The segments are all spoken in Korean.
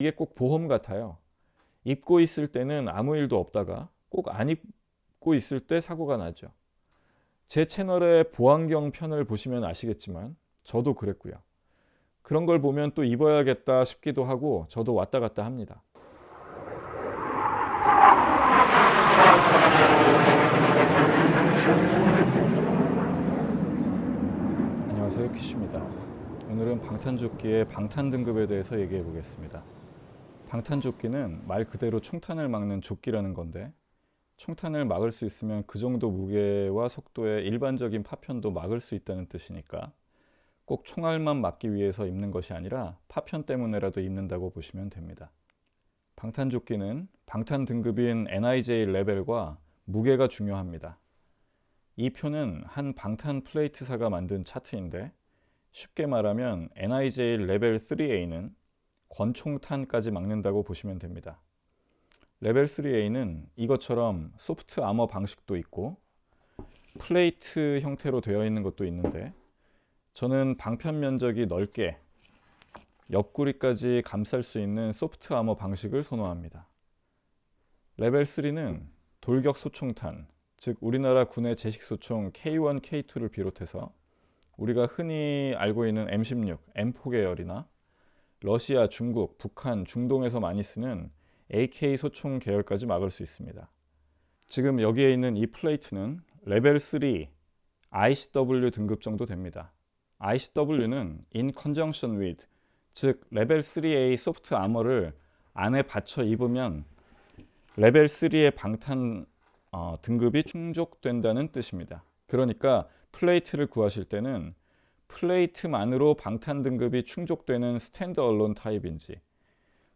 이게 꼭 보험 같아요. 입고 있을 때는 아무 일도 없다가 꼭 안 입고 있을 때 사고가 나죠. 제 채널의 보안경 편을 보시면 아시겠지만 저도 그랬고요. 그런 걸 보면 또 입어야겠다 싶기도 하고 저도 왔다 갔다 합니다. 안녕하세요, 키슈입니다. 오늘은 방탄조끼의 방탄 등급에 대해서 얘기해 보겠습니다. 방탄조끼는 말 그대로 총탄을 막는 조끼라는 건데, 총탄을 막을 수 있으면 그 정도 무게와 속도의 일반적인 파편도 막을 수 있다는 뜻이니까 꼭 총알만 막기 위해서 입는 것이 아니라 파편 때문에라도 입는다고 보시면 됩니다. 방탄조끼는 방탄 등급인 NIJ 레벨과 무게가 중요합니다. 이 표는 한 방탄 플레이트사가 만든 차트인데, 쉽게 말하면 NIJ 레벨 3A는 권총탄까지 막는다고 보시면 됩니다. 레벨 3A는 이것처럼 소프트 아머 방식도 있고 플레이트 형태로 되어 있는 것도 있는데, 저는 방편 면적이 넓게 옆구리까지 감쌀 수 있는 소프트 아머 방식을 선호합니다. 레벨 3는 돌격 소총탄, 즉 우리나라 군의 제식 소총 K1, K2를 비롯해서 우리가 흔히 알고 있는 M16, M4 계열이나 러시아, 중국, 북한, 중동에서 많이 쓰는 AK 소총 계열까지 막을 수 있습니다. 지금 여기에 있는 이 플레이트는 레벨 3 ICW 등급 정도 됩니다. ICW는 in conjunction with, 즉 레벨 3A 소프트 아머를 안에 받쳐 입으면 레벨 3의 방탄 등급이 충족된다는 뜻입니다. 그러니까 플레이트를 구하실 때는 플레이트만으로 방탄 등급이 충족되는 스탠드 얼론 타입인지,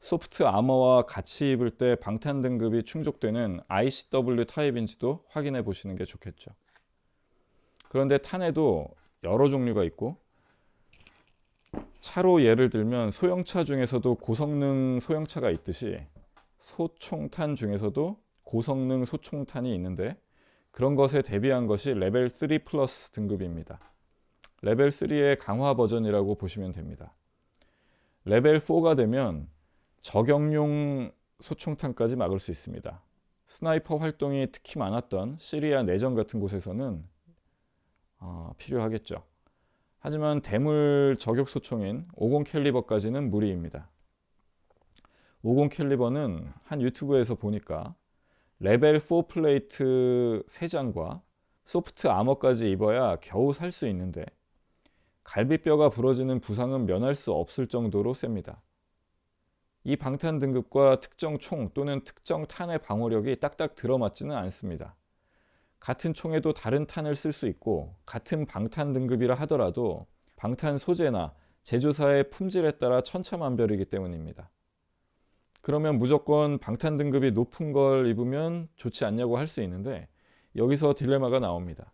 소프트 아머와 같이 입을 때 방탄 등급이 충족되는 ICW 타입인지도 확인해 보시는 게 좋겠죠. 그런데 탄에도 여러 종류가 있고, 차로 예를 들면 소형차 중에서도 고성능 소형차가 있듯이 소총탄 중에서도 고성능 소총탄이 있는데, 그런 것에 대비한 것이 레벨 3 플러스 등급입니다. 레벨 3의 강화 버전이라고 보시면 됩니다. 레벨 4가 되면 저격용 소총탄까지 막을 수 있습니다. 스나이퍼 활동이 특히 많았던 시리아 내전 같은 곳에서는 필요하겠죠. 하지만 대물 저격 소총인 50 캘리버까지는 무리입니다. 50 캘리버는 한 유튜브에서 보니까 레벨 4 플레이트 3장과 소프트 아머까지 입어야 겨우 살 수 있는데, 갈비뼈가 부러지는 부상은 면할 수 없을 정도로 셉니다. 이 방탄 등급과 특정 총 또는 특정 탄의 방어력이 딱딱 들어맞지는 않습니다. 같은 총에도 다른 탄을 쓸 수 있고, 같은 방탄 등급이라 하더라도 방탄 소재나 제조사의 품질에 따라 천차만별이기 때문입니다. 그러면 무조건 방탄 등급이 높은 걸 입으면 좋지 않냐고 할 수 있는데, 여기서 딜레마가 나옵니다.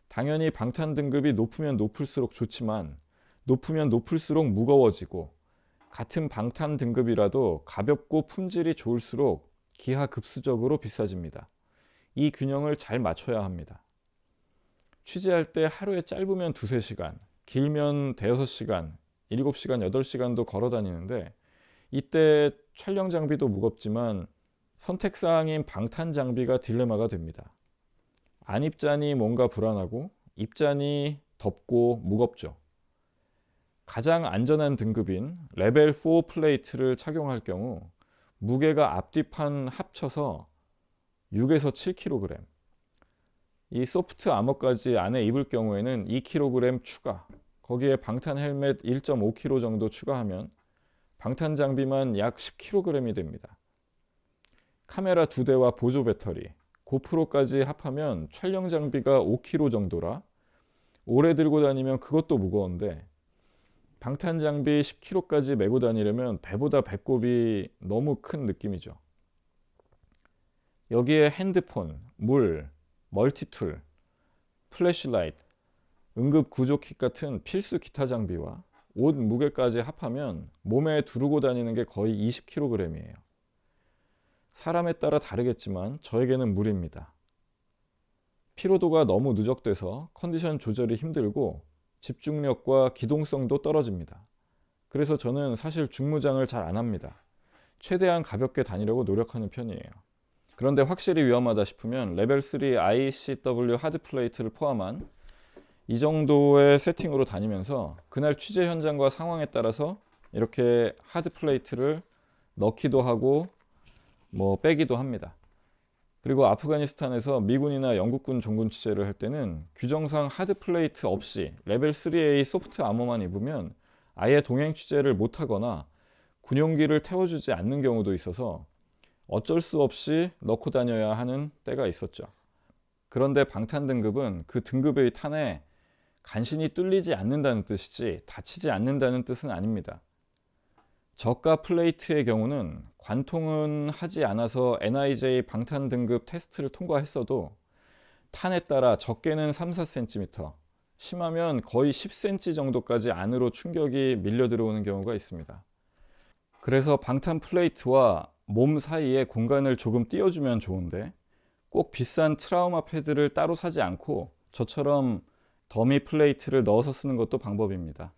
당연히 방탄 등급이 높으면 높을수록 좋지만, 높으면 높을수록 무거워지고, 같은 방탄 등급이라도 가볍고 품질이 좋을수록 기하급수적으로 비싸집니다. 이 균형을 잘 맞춰야 합니다. 취재할 때 하루에 짧으면 2-3시간, 길면 대여섯 시간, 7시간, 8시간도 걸어 다니는데, 이때 촬영 장비도 무겁지만 선택사항인 방탄 장비가 딜레마가 됩니다. 안 입자니 뭔가 불안하고, 입자니 덥고 무겁죠. 가장 안전한 등급인 레벨 4 플레이트를 착용할 경우 무게가 앞뒤판 합쳐서 6에서 7kg, 이 소프트 아머까지 안에 입을 경우에는 2kg 추가, 거기에 방탄 헬멧 1.5kg 정도 추가하면 방탄 장비만 약 10kg이 됩니다. 카메라 2대와 보조 배터리, 고프로까지 합하면 촬영 장비가 5kg 정도라 오래 들고 다니면 그것도 무거운데, 방탄 장비 10kg까지 메고 다니려면 배보다 배꼽이 너무 큰 느낌이죠. 여기에 핸드폰, 물, 멀티툴, 플래시라이트, 응급 구조킷 같은 필수 기타 장비와 옷 무게까지 합하면 몸에 두르고 다니는 게 거의 20kg이에요. 사람에 따라 다르겠지만 저에게는 무리입니다. 피로도가 너무 누적돼서 컨디션 조절이 힘들고 집중력과 기동성도 떨어집니다. 그래서 저는 사실 중무장을 잘 안 합니다. 최대한 가볍게 다니려고 노력하는 편이에요. 그런데 확실히 위험하다 싶으면 레벨 3 ICW 하드 플레이트를 포함한 이 정도의 세팅으로 다니면서 그날 취재 현장과 상황에 따라서 이렇게 하드 플레이트를 넣기도 하고 빼기도 합니다. 그리고 아프가니스탄에서 미군이나 영국군 종군 취재를 할 때는 규정상 하드 플레이트 없이 레벨 3A 소프트 아머만 입으면 아예 동행 취재를 못하거나 군용기를 태워주지 않는 경우도 있어서 어쩔 수 없이 넣고 다녀야 하는 때가 있었죠. 그런데 방탄 등급은 그 등급의 탄에 간신히 뚫리지 않는다는 뜻이지 다치지 않는다는 뜻은 아닙니다. 저가 플레이트의 경우는 관통은 하지 않아서 NIJ 방탄 등급 테스트를 통과했어도 탄에 따라 적게는 3-4cm, 심하면 거의 10cm 정도까지 안으로 충격이 밀려 들어오는 경우가 있습니다. 그래서 방탄 플레이트와 몸 사이에 공간을 조금 띄워주면 좋은데 꼭 비싼 트라우마 패드를 따로 사지 않고 저처럼 더미 플레이트를 넣어서 쓰는 것도 방법입니다.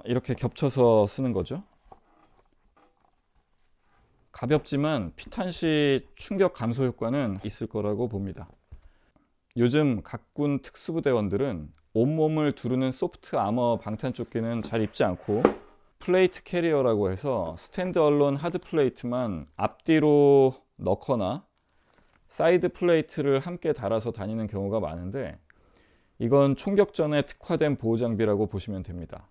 이렇게 겹쳐서 쓰는 거죠. 가볍지만 피탄 시 충격 감소 효과는 있을 거라고 봅니다. 요즘 각군 특수부대원들은 온몸을 두르는 소프트 아머 방탄조끼는 잘 입지 않고 플레이트 캐리어라고 해서 스탠드 얼론 하드 플레이트만 앞뒤로 넣거나 사이드 플레이트를 함께 달아서 다니는 경우가 많은데 이건 총격전에 특화된 보호 장비라고 보시면 됩니다.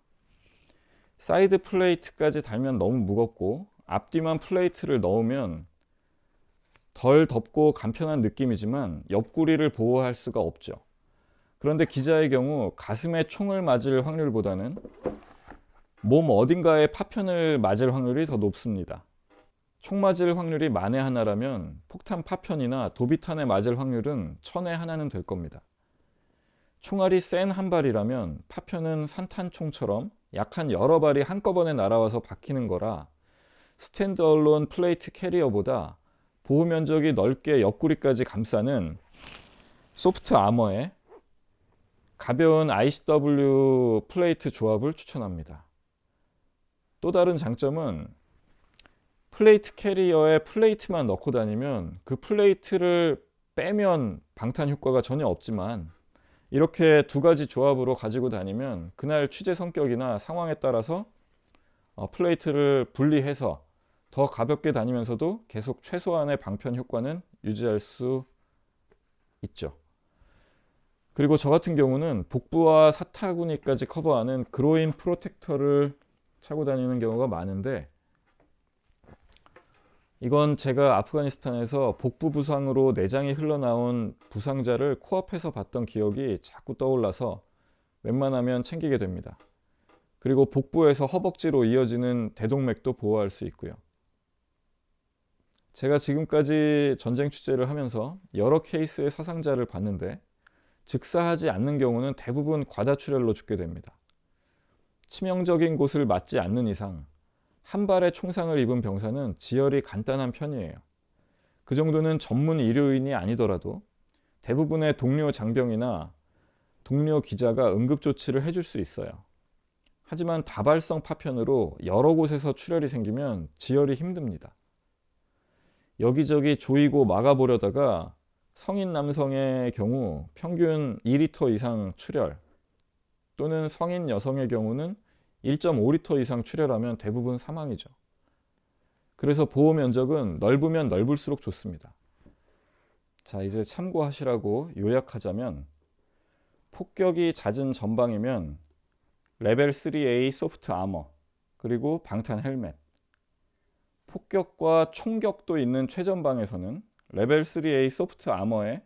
사이드 플레이트까지 달면 너무 무겁고 앞뒤만 플레이트를 넣으면 덜 덥고 간편한 느낌이지만 옆구리를 보호할 수가 없죠. 그런데 기자의 경우 가슴에 총을 맞을 확률보다는 몸 어딘가에 파편을 맞을 확률이 더 높습니다. 총 맞을 확률이 만에 하나라면 폭탄 파편이나 도비탄에 맞을 확률은 천에 하나는 될 겁니다. 총알이 센 한 발이라면 파편은 산탄총처럼 약한 여러 발이 한꺼번에 날아와서 박히는 거라 스탠드 얼론 플레이트 캐리어보다 보호 면적이 넓게 옆구리까지 감싸는 소프트 아머에 가벼운 ICW 플레이트 조합을 추천합니다. 또 다른 장점은 플레이트 캐리어에 플레이트만 넣고 다니면 그 플레이트를 빼면 방탄 효과가 전혀 없지만 이렇게 두 가지 조합으로 가지고 다니면 그날 취재 성격이나 상황에 따라서 플레이트를 분리해서 더 가볍게 다니면서도 계속 최소한의 방편 효과는 유지할 수 있죠. 그리고 저 같은 경우는 복부와 사타구니까지 커버하는 그로인 프로텍터를 차고 다니는 경우가 많은데 이건 제가 아프가니스탄에서 복부 부상으로 내장이 흘러나온 부상자를 코앞에서 봤던 기억이 자꾸 떠올라서 웬만하면 챙기게 됩니다. 그리고 복부에서 허벅지로 이어지는 대동맥도 보호할 수 있고요. 제가 지금까지 전쟁 취재를 하면서 여러 케이스의 사상자를 봤는데 즉사하지 않는 경우는 대부분 과다출혈로 죽게 됩니다. 치명적인 곳을 맞지 않는 이상 한 발의 총상을 입은 병사는 지혈이 간단한 편이에요. 그 정도는 전문 의료인이 아니더라도 대부분의 동료 장병이나 동료 기자가 응급조치를 해줄 수 있어요. 하지만 다발성 파편으로 여러 곳에서 출혈이 생기면 지혈이 힘듭니다. 여기저기 조이고 막아보려다가 성인 남성의 경우 평균 2리터 이상 출혈 또는 성인 여성의 경우는 1.5리터 이상 출혈하면 대부분 사망이죠. 그래서 보호 면적은 넓으면 넓을수록 좋습니다. 자, 이제 참고하시라고 요약하자면 폭격이 잦은 전방이면 레벨 3A 소프트 아머 그리고 방탄 헬멧, 폭격과 총격도 있는 최전방에서는 레벨 3A 소프트 아머에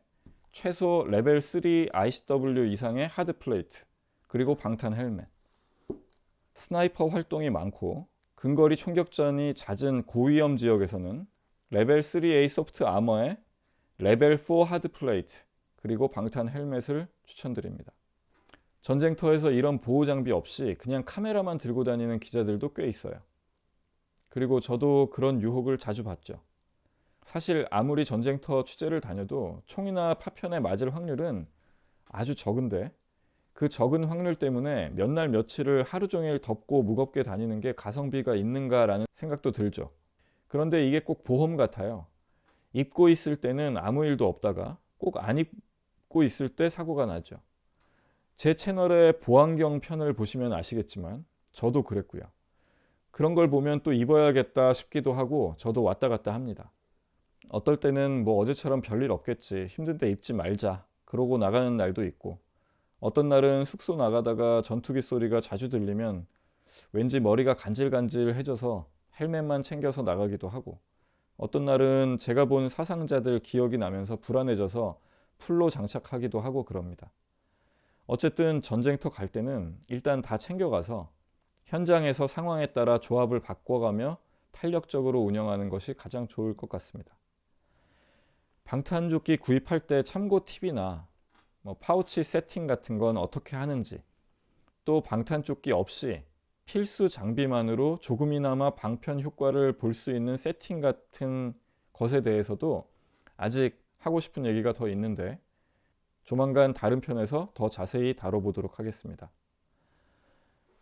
최소 레벨 3 ICW 이상의 하드 플레이트 그리고 방탄 헬멧, 스나이퍼 활동이 많고 근거리 총격전이 잦은 고위험 지역에서는 레벨 3A 소프트 아머에 레벨 4 하드 플레이트 그리고 방탄 헬멧을 추천드립니다. 전쟁터에서 이런 보호 장비 없이 그냥 카메라만 들고 다니는 기자들도 꽤 있어요. 그리고 저도 그런 유혹을 자주 받죠. 사실 아무리 전쟁터 취재를 다녀도 총이나 파편에 맞을 확률은 아주 적은데 그 적은 확률 때문에 몇 날 며칠을 하루 종일 덥고 무겁게 다니는 게 가성비가 있는가라는 생각도 들죠. 그런데 이게 꼭 보험 같아요. 입고 있을 때는 아무 일도 없다가 꼭 안 입고 있을 때 사고가 나죠. 제 채널의 보안경 편을 보시면 아시겠지만 저도 그랬고요. 그런 걸 보면 또 입어야겠다 싶기도 하고 저도 왔다 갔다 합니다. 어떨 때는 뭐 어제처럼 별일 없겠지, 힘든데 입지 말자 그러고 나가는 날도 있고, 어떤 날은 숙소 나가다가 전투기 소리가 자주 들리면 왠지 머리가 간질간질해져서 헬멧만 챙겨서 나가기도 하고, 어떤 날은 제가 본 사상자들 기억이 나면서 불안해져서 풀로 장착하기도 하고 그럽니다. 어쨌든 전쟁터 갈 때는 일단 다 챙겨가서 현장에서 상황에 따라 조합을 바꿔가며 탄력적으로 운영하는 것이 가장 좋을 것 같습니다. 방탄조끼 구입할 때 참고 팁이나 파우치 세팅 같은 건 어떻게 하는지, 또 방탄조끼 없이 필수 장비만으로 조금이나마 방편 효과를 볼 수 있는 세팅 같은 것에 대해서도 아직 하고 싶은 얘기가 더 있는데 조만간 다른 편에서 더 자세히 다뤄보도록 하겠습니다.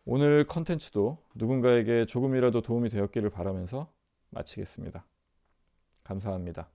오늘 컨텐츠도 누군가에게 조금이라도 도움이 되었기를 바라면서 마치겠습니다. 감사합니다.